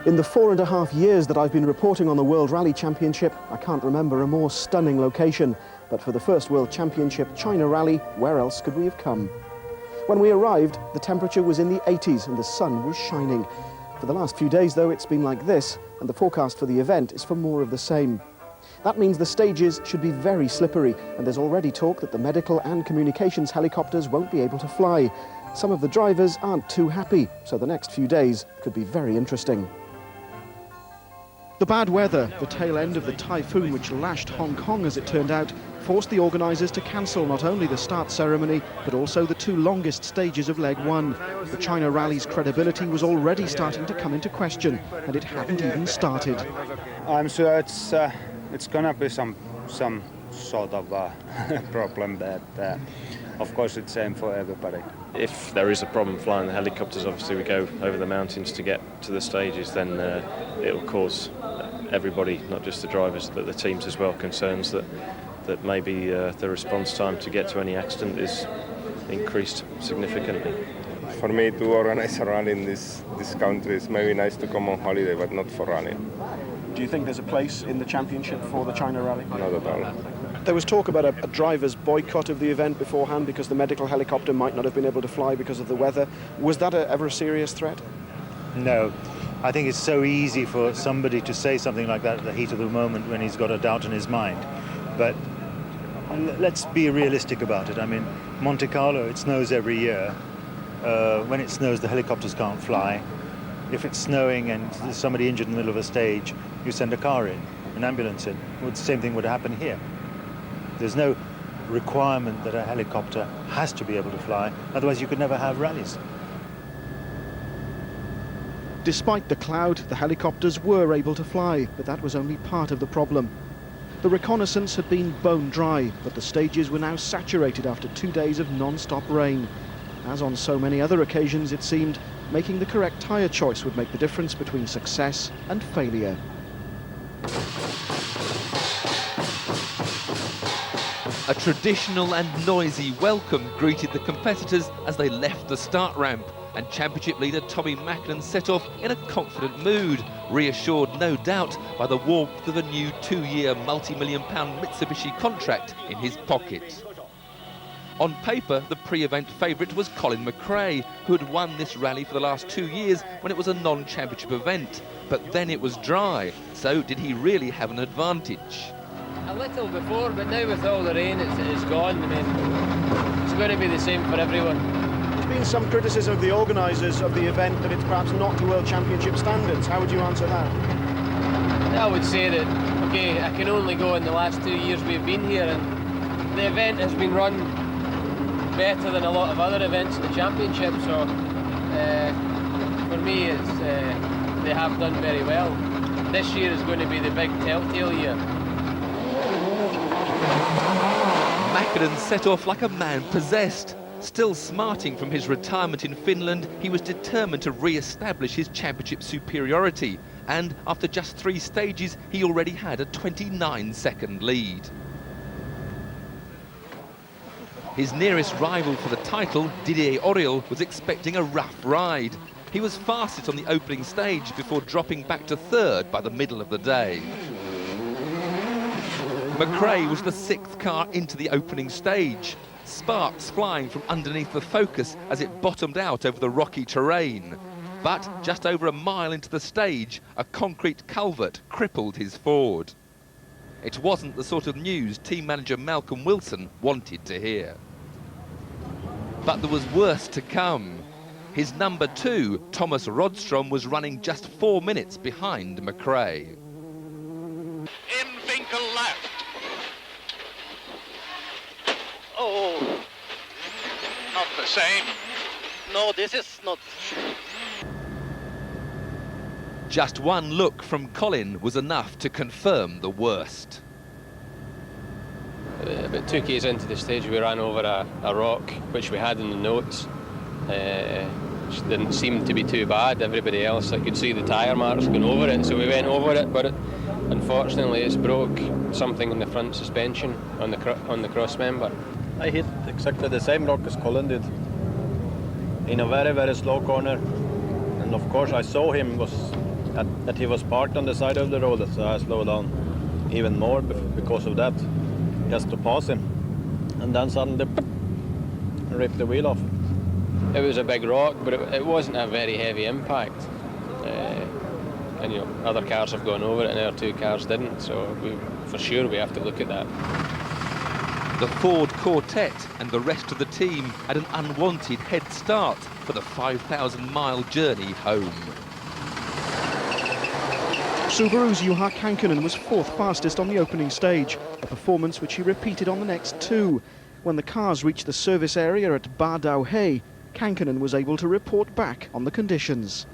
In the 4.5 years that I've been reporting on the World Rally Championship, I can't remember a more stunning location. But for the first World Championship China Rally, where else could we have come? When we arrived, the temperature was in the 80s and the sun was shining. For the last few days, though, it's been like this, and the forecast for the event is for more of the same. That means the stages should be very slippery, and there's already talk that the medical and communications helicopters won't be able to fly. Some of the drivers aren't too happy, so the next few days could be very interesting. The bad weather, the tail end of the typhoon which lashed Hong Kong as it turned out, forced the organisers to cancel not only the start ceremony but also the two longest stages of leg one. The China Rally's credibility was already starting to come into question, and it hadn't even started. I'm sure it's gonna be some sort of problem that of course it's same for everybody. If there is a problem flying the helicopters, obviously we go over the mountains to get to the stages, then it'll cause everybody, not just the drivers but the teams as well, concerns that maybe the response time to get to any accident is increased significantly. For me to organize a rally in this country, it's maybe nice to come on holiday, but not for rallying. Do you think there's a place in the championship for the China Rally? Not at all. There was talk about a driver's boycott of the event beforehand because the medical helicopter might not have been able to fly because of the weather. Was that ever a serious threat? No. I think it's so easy for somebody to say something like that at the heat of the moment when he's got a doubt in his mind. But let's be realistic about it. I mean, Monte Carlo, it snows every year. When it snows, the helicopters can't fly. If it's snowing and there's somebody injured in the middle of a stage, you send a car in, an ambulance in. Well, the same thing would happen here. There's no requirement that a helicopter has to be able to fly, otherwise you could never have rallies. Despite the cloud, the helicopters were able to fly, but that was only part of the problem. The reconnaissance had been bone dry, but the stages were now saturated after 2 days of non-stop rain. As on so many other occasions, it seemed, making the correct tyre choice would make the difference between success and failure. A traditional and noisy welcome greeted the competitors as they left the start ramp, and championship leader Tommy Mackinnon set off in a confident mood, reassured no doubt by the warmth of a new 2-year multi-million-pound Mitsubishi contract in his pocket. On paper, the pre-event favourite was Colin McRae, who had won this rally for the last 2 years when it was a non-championship event. But then it was dry, so did he really have an advantage? A little before, but now with all the rain, it's gone. I mean, it's going to be the same for everyone. There's been some criticism of the organisers of the event that it's perhaps not to World Championship standards. How would you answer that? I would say that, okay, I can only go in the last 2 years we've been here, and the event has been run better than a lot of other events in the championship, so for me they have done very well. This year is going to be the big telltale year. Mackinnon set off like a man possessed. Still smarting from his retirement in Finland, he was determined to re-establish his championship superiority, and after just 3 stages he already had a 29-second lead. His nearest rival for the title, Didier Auriol, was expecting a rough ride. He was fastest on the opening stage before dropping back to 3rd by the middle of the day. McRae was the 6th car into the opening stage, sparks flying from underneath the Focus as it bottomed out over the rocky terrain. But just over a mile into the stage, a concrete culvert crippled his Ford. It wasn't the sort of news team manager Malcolm Wilson wanted to hear. But there was worse to come. His number 2, Thomas Rodstrom, was running just 4 minutes behind McRae. In Finkel left. Oh, not the same. No, this is not. Just one look from Colin was enough to confirm the worst. About 2 k's into the stage we ran over a rock, which we had in the notes. Which didn't seem to be too bad. Everybody else, I could see the tyre marks going over it, so we went over it, but unfortunately it's broke something in the front suspension on the cross member. I hit exactly the same rock as Colin did, in a very, very slow corner. And of course I saw him was that he was parked on the side of the road, so I slowed down even more because of that, just to pass him. And then suddenly, ripped the wheel off. It was a big rock, but it wasn't a very heavy impact. And you know, other cars have gone over it and our two cars didn't, so for sure we have to look at that. The Ford Quartet and the rest of the team had an unwanted head start for the 5,000-mile journey home. Subaru's Juha Kankkunen was fourth fastest on the opening stage, a performance which he repeated on the next two. When the cars reached the service area at Baardauhei, Kankkunen was able to report back on the conditions.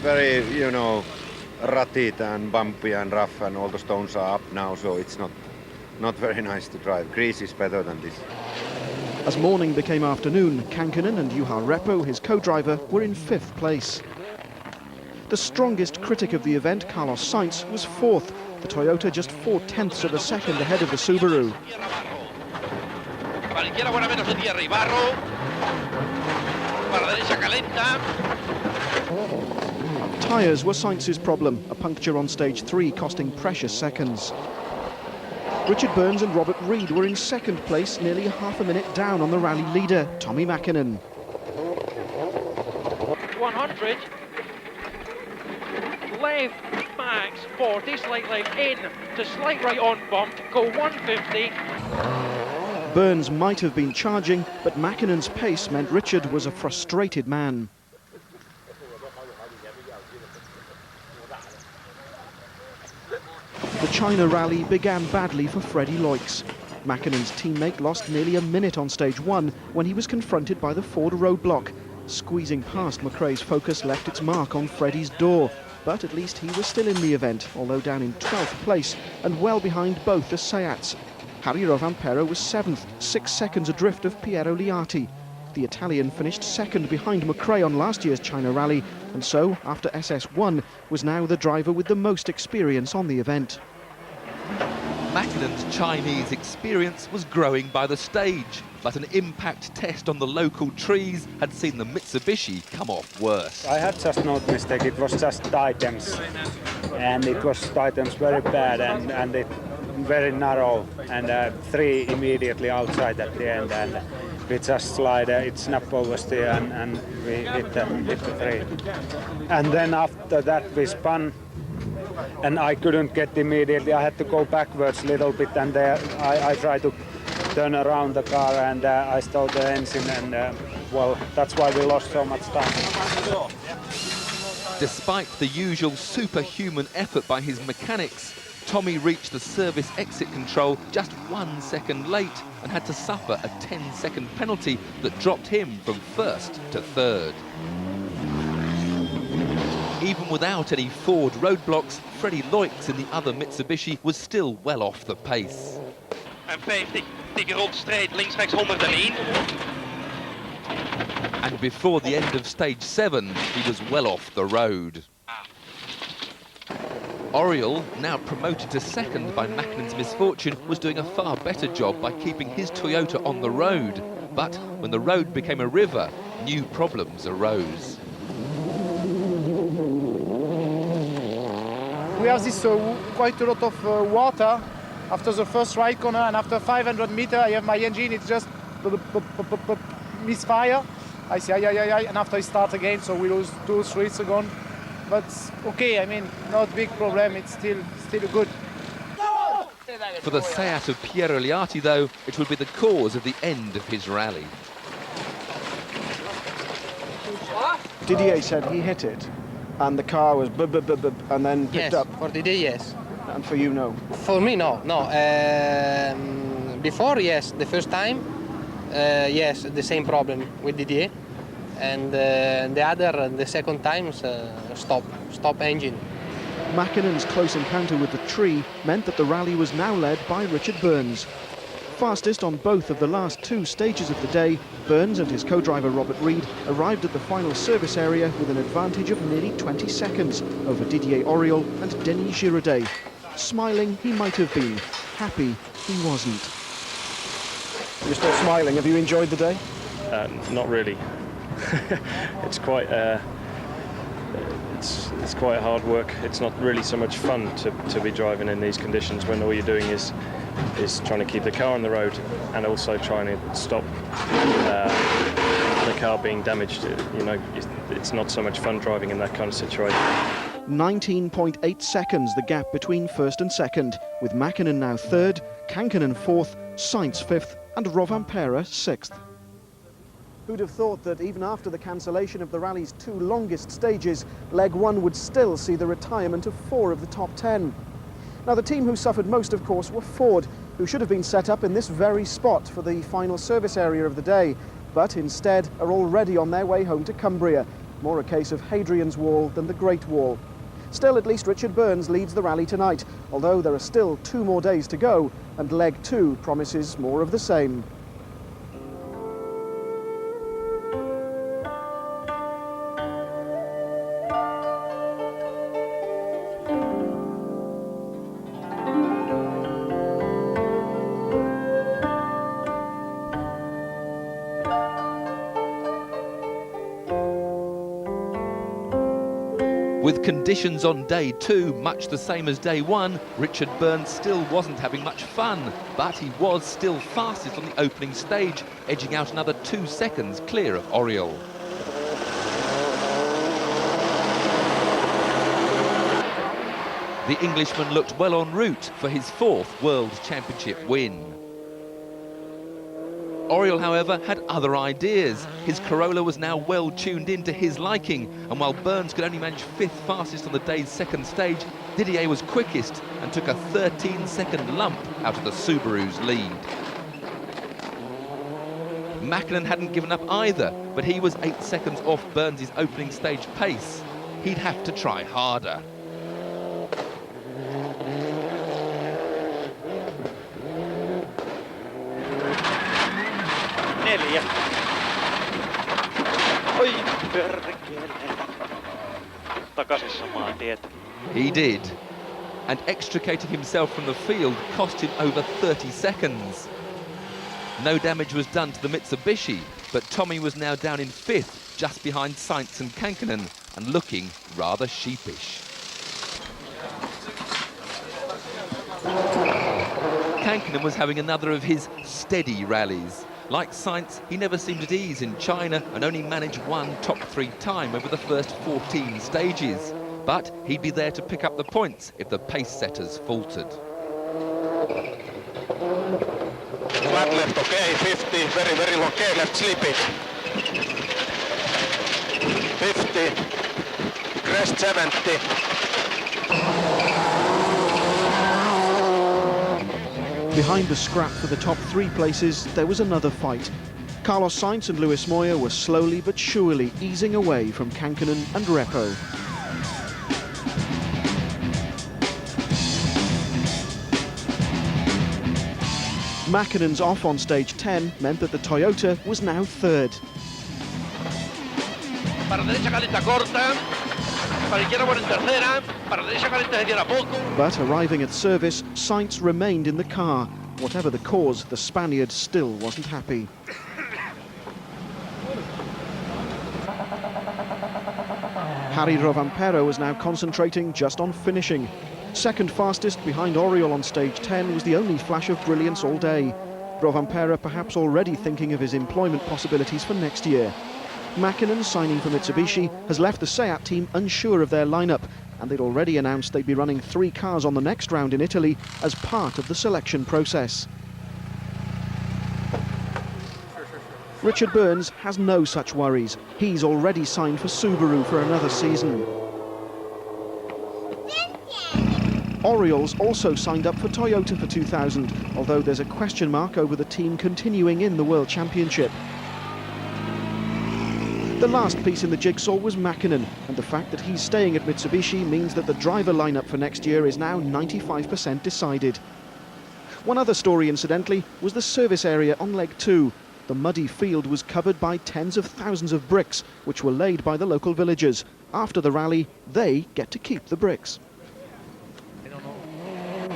Very, you know, rutted and bumpy and rough, and all the stones are up now, so it's not very nice to drive. Greece is better than this. As morning became afternoon, Kankkunen and Juha Repo, his co-driver, were in fifth place. The strongest critic of the event, Carlos Sainz, was fourth, the Toyota just 0.4 of a second ahead of the Subaru. Tyres were Sainz's problem, a puncture on stage 3 costing precious seconds. Richard Burns and Robert Reid were in second place, nearly half a minute down on the rally leader, Tommi Mäkinen. 100. Left, max, 40, slight left in, to slight right on bump, go 150. Burns might have been charging, but Mäkinen's pace meant Richard was a frustrated man. The China rally began badly for Freddie Loix. Mäkinen's teammate lost nearly a minute on stage 1 when he was confronted by the Ford roadblock. Squeezing past McRae's Focus left its mark on Freddie's door, but at least he was still in the event, although down in 12th place and well behind both the Seats. Harry Rovanperä was 7th, 6 seconds adrift of Piero Liati. The Italian finished second behind McRae on last year's China rally, and so, after SS1, was now the driver with the most experience on the event. Mäkinen's Chinese experience was growing by the stage, but an impact test on the local trees had seen the Mitsubishi come off worse. I had just no mistake, it was just items, and it was items very bad and it very narrow, and 3 immediately outside at the end, and we just slide, it snapped oversteer and we hit the 3. And then after that we spun, and I couldn't get immediately, I had to go backwards a little bit, and I tried to turn around the car, and I stalled the engine, and well, that's why we lost so much time. Despite the usual superhuman effort by his mechanics, Tommy reached the service exit control just 1 second late and had to suffer a 10-second penalty that dropped him from first to third. Even without any Ford roadblocks, Freddie Loix in the other Mitsubishi was still well off the pace. En 50, dikke rondstrijd, links, rechts, 101. And before the end of stage 7, he was well off the road. Oriol, now promoted to second by Mäkinen's misfortune, was doing a far better job by keeping his Toyota on the road. But when the road became a river, new problems arose. We have this quite a lot of water after the first right corner, and after 500 meters I have my engine, it's just misfire. I say, ay, and after I start again, so we lose 2-3 seconds. But okay, I mean, not big problem, it's still good. For the Seat of Piero Liati, though, it would be the cause of the end of his rally. Didier said he hit it, and the car was and then picked up. For Didier, yes. And for you, no? For me, no. Before, yes, the first time, yes, the same problem with Didier. And the second time, stop engine. Mäkinen's close encounter with the tree meant that the rally was now led by Richard Burns. Fastest on both of the last 2 stages of the day, Burns and his co-driver Robert Reid arrived at the final service area with an advantage of nearly 20 seconds over Didier Oriol and Denis Giraudet. Smiling he might have been, happy he wasn't. You're still smiling. Have you enjoyed the day? Not really. It's quite it's quite hard work. It's not really so much fun to be driving in these conditions when all you're doing is trying to keep the car on the road and also trying to stop the car being damaged. You know, it's not so much fun driving in that kind of situation. 19.8 seconds the gap between first and second, with Mäkinen now third, Kankinen fourth, Sainz fifth and Rovanperä sixth. Who'd have thought that even after the cancellation of the rally's two longest stages, leg one would still see the retirement of 4 of the top 10. Now, the team who suffered most, of course, were Ford, who should have been set up in this very spot for the final service area of the day, but instead are already on their way home to Cumbria. More a case of Hadrian's Wall than the Great Wall. Still, at least Richard Burns leads the rally tonight, although there are still 2 more days to go, and leg 2 promises more of the same. With conditions on day 2 much the same as day 1, Richard Burns still wasn't having much fun, but he was still fastest on the opening stage, edging out another 2 seconds clear of Oriol. The Englishman looked well en route for his 4th World Championship win. Oriol, however, had other ideas. His Corolla was now well tuned into his liking, and while Burns could only manage 5th fastest on the day's 2nd stage, Didier was quickest and took a 13-second lump out of the Subaru's lead. Mäkinen hadn't given up either, but he was 8 seconds off Burns' opening stage pace. He'd have to try harder. Oi perkele. Takaisin samaan tietä. He did. And extricating himself from the field cost him over 30 seconds. No damage was done to the Mitsubishi, but Tommy was now down in 5th, just behind Sainz and Kankinen, and looking rather sheepish. Kankinen was having another of his steady rallies. Like Sainz, he never seemed at ease in China and only managed 1 top 3 time over the first 14 stages. But he'd be there to pick up the points if the pace setters faltered. Flat left, okay, 50, very long, okay, left slip it. 50, crest 70. Behind the scrap for the top 3 places, there was another fight. Carlos Sainz and Luis Moya were slowly but surely easing away from Kankinen and Repo. Mäkinen's off on stage 10 meant that the Toyota was now 3rd. Para derecha calienta corta, para izquierda por en tercera, para derecha calienta se tira poco. But arriving at service, Sainz remained in the car. Whatever the cause, the Spaniard still wasn't happy. Harry Rovanperä was now concentrating just on finishing. Second fastest behind Oriol on stage 10 was the only flash of brilliance all day. Rovanperä perhaps already thinking of his employment possibilities for next year. Mäkinen, signing for Mitsubishi, has left the SEAT team unsure of their lineup, and they'd already announced they'd be running 3 cars on the next round in Italy as part of the selection process. Richard Burns has no such worries. He's already signed for Subaru for another season. Oriol's also signed up for Toyota for 2000, although there's a question mark over the team continuing in the World Championship. The last piece in the jigsaw was Mäkinen, and the fact that he's staying at Mitsubishi means that the driver lineup for next year is now 95% decided. One other story, incidentally, was the service area on leg 2. The muddy field was covered by tens of thousands of bricks, which were laid by the local villagers. After the rally, they get to keep the bricks.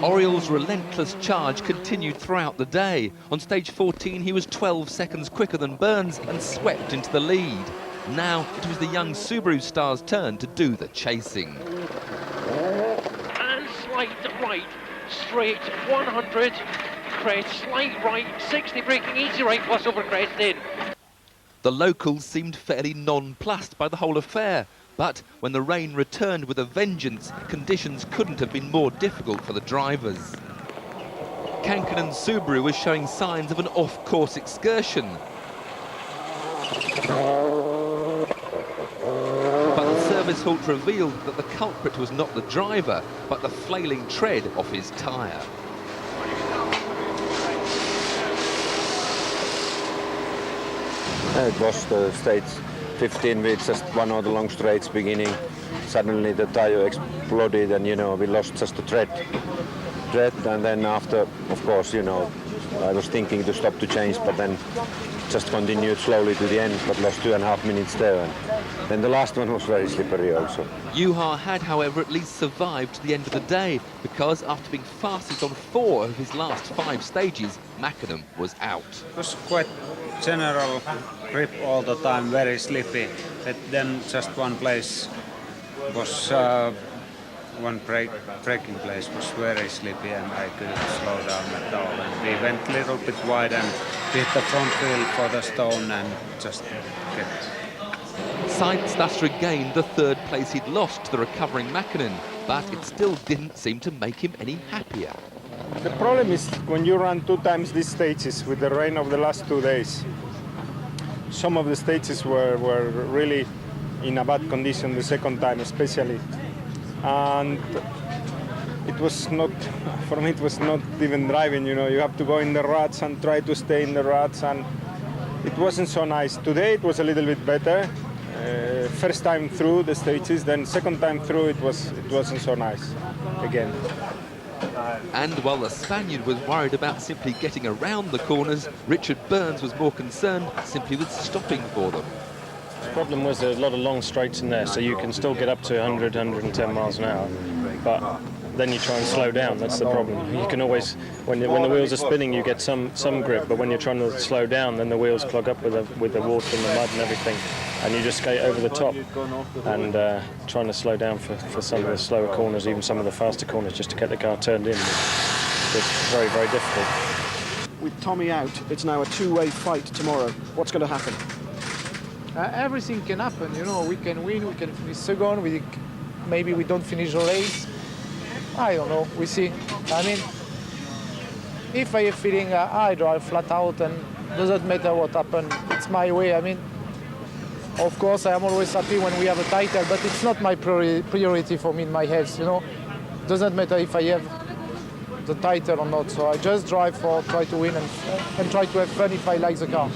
Oriol's relentless charge continued throughout the day. On stage 14, he was 12 seconds quicker than Burns and swept into the lead. Now it was the young Subaru star's turn to do the chasing. And slight right, straight 100, crest, slight right, 60 braking, easy right, plus over crest in. The locals seemed fairly nonplussed by the whole affair, but when the rain returned with a vengeance, conditions couldn't have been more difficult for the drivers. Kankanen's Subaru was showing signs of an off-course excursion. But the service halt revealed that the culprit was not the driver, but the flailing tread off his tyre. It was the stage 15 with just one of the long straights beginning. Suddenly the tire exploded and, you know, we lost just the tread. And then after, of course, you know, I was thinking to stop to change, but then just continued slowly to the end, but lost 2.5 minutes there. And then the last one was very slippery also. Juha had, however, at least survived to the end of the day, because after being fastest on 4 of his last 5 stages, Mäkinen was out. It was quite general grip all the time, very slippy. But then just one place was, one braking place was very slippy and I couldn't slow down at all. And we went a little bit wide and hit the front wheel for the stone and just get... Sainz thus regained the 3rd place he'd lost to the recovering Mäkinen, but it still didn't seem to make him any happier. The problem is when you run 2 times these stages with the rain of the last 2 days. Some of the stages were really in a bad condition, the second time especially. And it was not, for me it was not even driving, you know, you have to go in the ruts and try to stay in the ruts, and it wasn't so nice. Today it was a little bit better. First time through the stages, then second time through it wasn't so nice again. And while the Spaniard was worried about simply getting around the corners, Richard Burns was more concerned simply with stopping for them. The problem was there's a lot of long straights in there, so you can still get up to 100, 110 miles an hour, but then you try and slow down. That's the problem. You can always, when the wheels are spinning, you get some grip, but when you're trying to slow down, then the wheels clog up with the water and the mud and everything, and you just skate over the top. And trying to slow down for some of the slower corners, even some of the faster corners, just to get the car turned in, it's very, very difficult. With Tommy out, it's now a 2-way fight tomorrow. What's going to happen? Everything can happen, you know. We can win, we can finish second, maybe we don't finish the race. I don't know, we see. I mean, if I have feeling I drive flat out and doesn't matter what happens, it's my way. I mean, of course, I am always happy when we have a title, but it's not my priority for me in my health, you know. Doesn't matter if I have the title or not, so I just drive try to win and try to have fun if I like the car.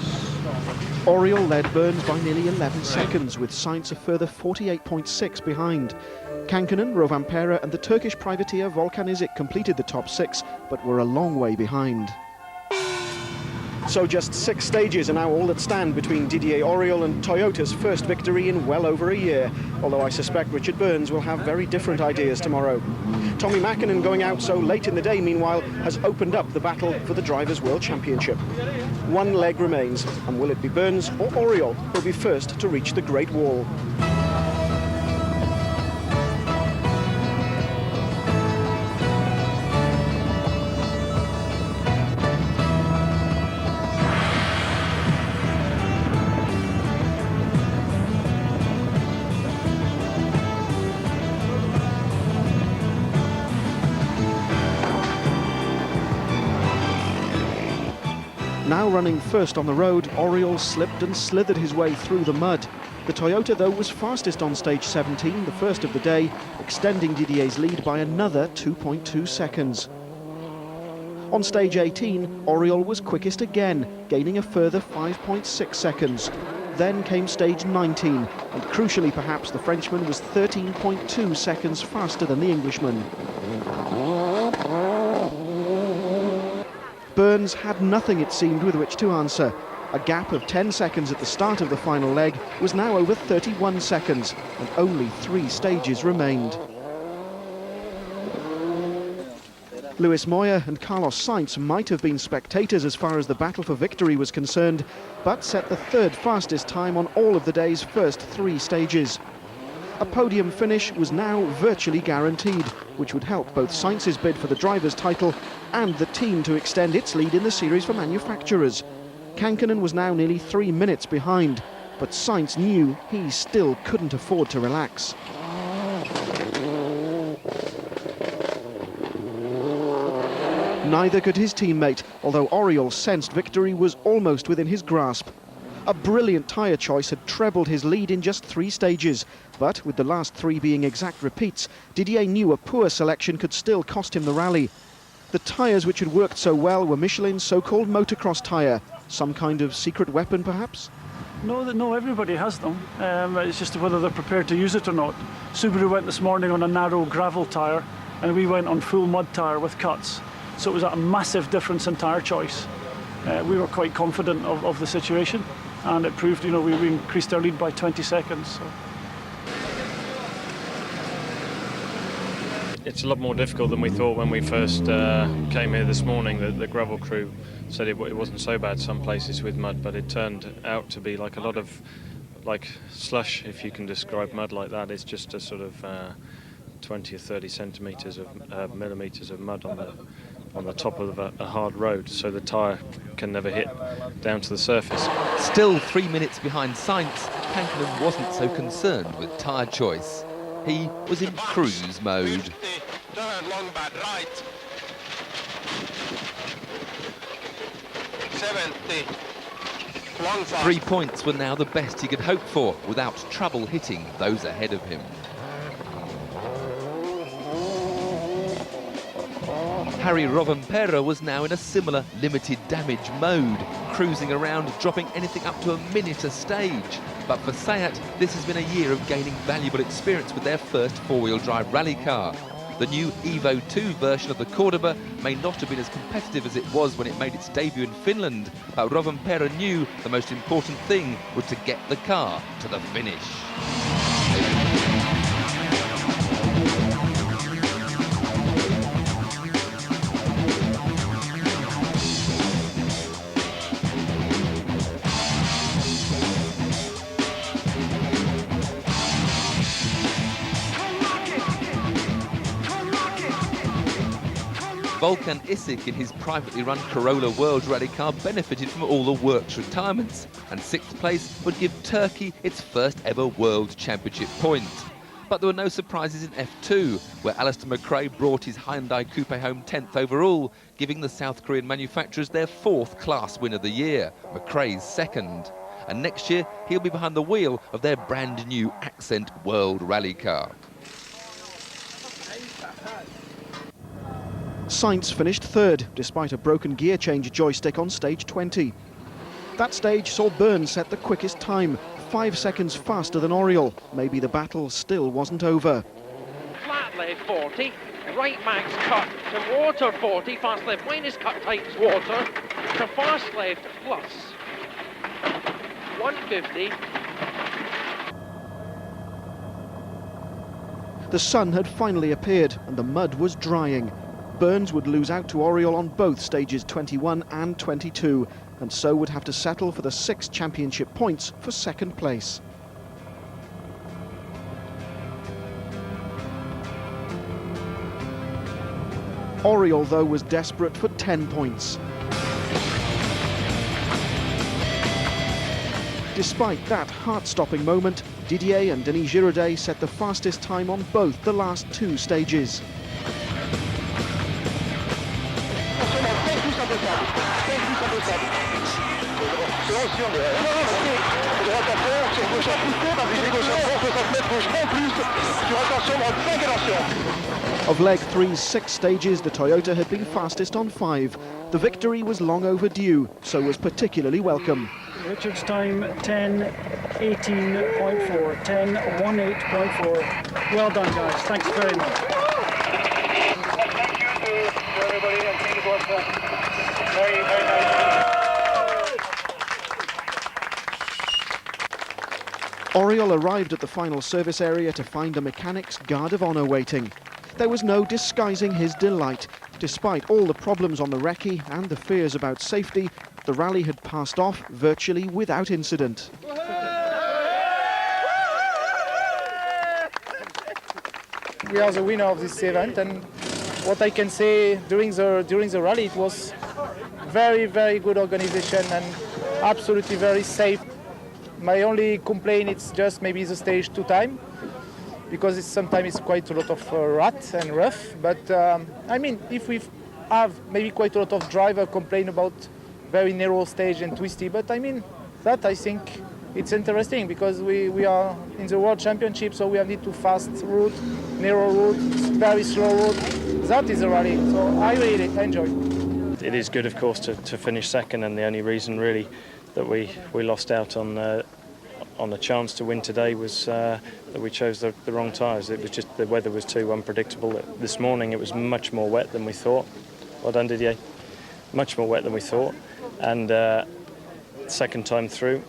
Oriol led Burns by nearly 11 seconds, with Sainz a further 48.6 behind. Kankanen, Rovanperä and the Turkish privateer Volkan Izik completed the top 6, but were a long way behind. So just 6 stages are now all that stand between Didier Auriol and Toyota's first victory in well over a year, although I suspect Richard Burns will have very different ideas tomorrow. Tommy Mäkinen, going out so late in the day, meanwhile, has opened up the battle for the Drivers' World Championship. 1 leg remains, and will it be Burns or Auriol who'll be first to reach the Great Wall? Now running first on the road, Auriol slipped and slithered his way through the mud. The Toyota, though, was fastest on stage 17, the first of the day, extending Didier's lead by another 2.2 seconds. On stage 18, Auriol was quickest again, gaining a further 5.6 seconds. Then came stage 19, and crucially perhaps, the Frenchman was 13.2 seconds faster than the Englishman. Burns had nothing, it seemed, with which to answer. A gap of 10 seconds at the start of the final leg was now over 31 seconds, and only 3 stages remained. Luis Moya and Carlos Sainz might have been spectators as far as the battle for victory was concerned, but set the third fastest time on all of the day's first 3 stages. A podium finish was now virtually guaranteed, which would help both Sainz's bid for the driver's title and the team to extend its lead in the series for manufacturers. Kankkunen was now nearly 3 minutes behind, but Sainz knew he still couldn't afford to relax. Neither could his teammate, although Oriol sensed victory was almost within his grasp. A brilliant tyre choice had trebled his lead in just 3 stages, but with the last 3 being exact repeats, Didier knew a poor selection could still cost him the rally. The tyres which had worked so well were Michelin's so-called motocross tyre, some kind of secret weapon perhaps? No, everybody has them. It's just whether they're prepared to use it or not. Subaru went this morning on a narrow gravel tyre, and we went on full mud tyre with cuts. So it was a massive difference in tyre choice. We were quite confident of the situation, and it proved, we increased our lead by 20 seconds. So. It's a lot more difficult than we thought when we first came here this morning. The gravel crew said it wasn't so bad some places with mud, but it turned out to be like a lot of slush, if you can describe mud like that. It's just a sort of 20 or 30 centimetres of millimetres of mud on the top of a hard road, so the tyre can never hit down to the surface. Still 3 minutes behind Sainz, Kankkunen wasn't so concerned with tyre choice. He was in cruise mode. 50, turn long bad right. 70, long fast. 3 points were now the best he could hope for, without trouble hitting those ahead of him. Harry Rovanperä was now in a similar limited damage mode, cruising around, dropping anything up to a minute a stage. But for Seat, this has been a year of gaining valuable experience with their first 4-wheel drive rally car. The new Evo 2 version of the Cordoba may not have been as competitive as it was when it made its debut in Finland, but Rovanperä knew the most important thing was to get the car to the finish. Volkan Isic in his privately run Corolla World Rally car benefited from all the works retirements, and 6th place would give Turkey its first ever World Championship point. But there were no surprises in F2, where Alistair McRae brought his Hyundai Coupe home 10th overall, giving the South Korean manufacturers their 4th class win of the year, McRae's 2nd. And next year, he'll be behind the wheel of their brand new Accent World Rally car. Sainz finished 3rd, despite a broken gear change joystick on stage 20. That stage saw Burns set the quickest time, 5 seconds faster than Oriol. Maybe the battle still wasn't over. Flat left 40, right max cut to water 40, fast left minus cut times water, to fast left plus 150. The sun had finally appeared and the mud was drying. Burns would lose out to Oriol on both stages 21 and 22, and so would have to settle for the 6 championship points for 2nd place. Oriol, though, was desperate for 10 points. Despite that heart-stopping moment, Didier and Denis Giraudet set the fastest time on both the last 2 stages. Of leg 3's 6 stages, the Toyota had been fastest on 5. The victory was long overdue, so was particularly welcome. Richard's time 10:18.4, 10:18.4. Well done, guys. Thanks very much. Thank you to everybody. I think it was very, very nice. Oriol arrived at the final service area to find a mechanic's guard of honour waiting. There was no disguising his delight. Despite all the problems on the recce and the fears about safety, the rally had passed off virtually without incident. We are the winner of this event, and what I can say during the rally, it was very, very good organization and absolutely very safe. My only complaint is just maybe the stage 2 time, because sometimes it's quite a lot of rut and rough. But I mean, if we have maybe quite a lot of driver complain about very narrow stage and twisty, but I mean that I think it's interesting because we are in the World Championship, so we have need to fast route, narrow route, very slow route. That is a rally, so I really enjoy. It is good, of course, to finish second, and the only reason really that we lost out on a chance to win today was that we chose the wrong tyres. It was just the weather was too unpredictable. This morning it was much more wet than we thought. Well done, Didier. Much more wet than we thought, and second time through,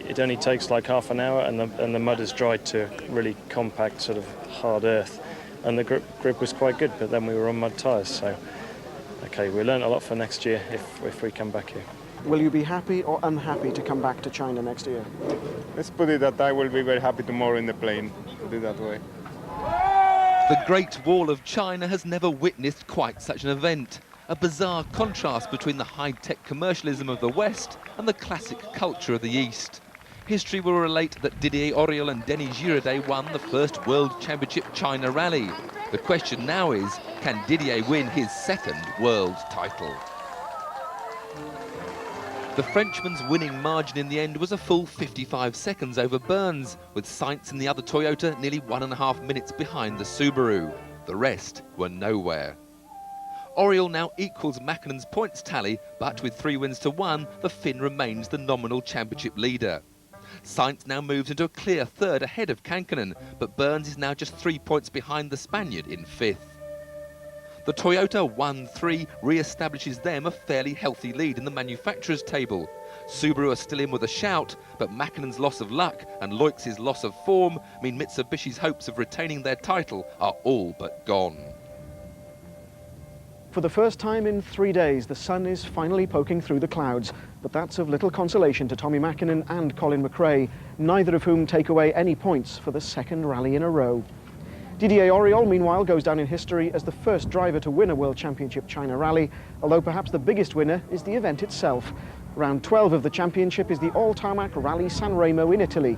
it only takes like half an hour, and the mud has dried to really compact sort of hard earth, and the grip was quite good, but then we were on mud tyres, so okay, we learned a lot for next year if we come back here. Will you be happy or unhappy to come back to China next year? Let's put it that I will be very happy tomorrow in the plane, put it that way. The Great Wall of China has never witnessed quite such an event. A bizarre contrast between the high-tech commercialism of the West and the classic culture of the East. History will relate that Didier Auriol and Denis Giraudais won the first World Championship China Rally. The question now is, can Didier win his second world title? The Frenchman's winning margin in the end was a full 55 seconds over Burns, with Sainz and the other Toyota nearly 1.5 minutes behind the Subaru. The rest were nowhere. Auriol now equals Mäkkinen's points tally, but with 3 wins to 1, the Finn remains the nominal championship leader. Sainz now moves into a clear third ahead of Känkkönen, but Burns is now just 3 points behind the Spaniard in 5th. The Toyota 1-3 re-establishes them a fairly healthy lead in the manufacturer's table. Subaru are still in with a shout, but Mäkkinen's loss of luck and Loix's loss of form mean Mitsubishi's hopes of retaining their title are all but gone. For the first time in 3 days, the sun is finally poking through the clouds, but that's of little consolation to Tommy Mäkinen and Colin McRae, neither of whom take away any points for the second rally in a row. Didier Auriol, meanwhile, goes down in history as the first driver to win a World Championship China Rally, although perhaps the biggest winner is the event itself. Round 12 of the championship is the all-tarmac Rally San Remo in Italy.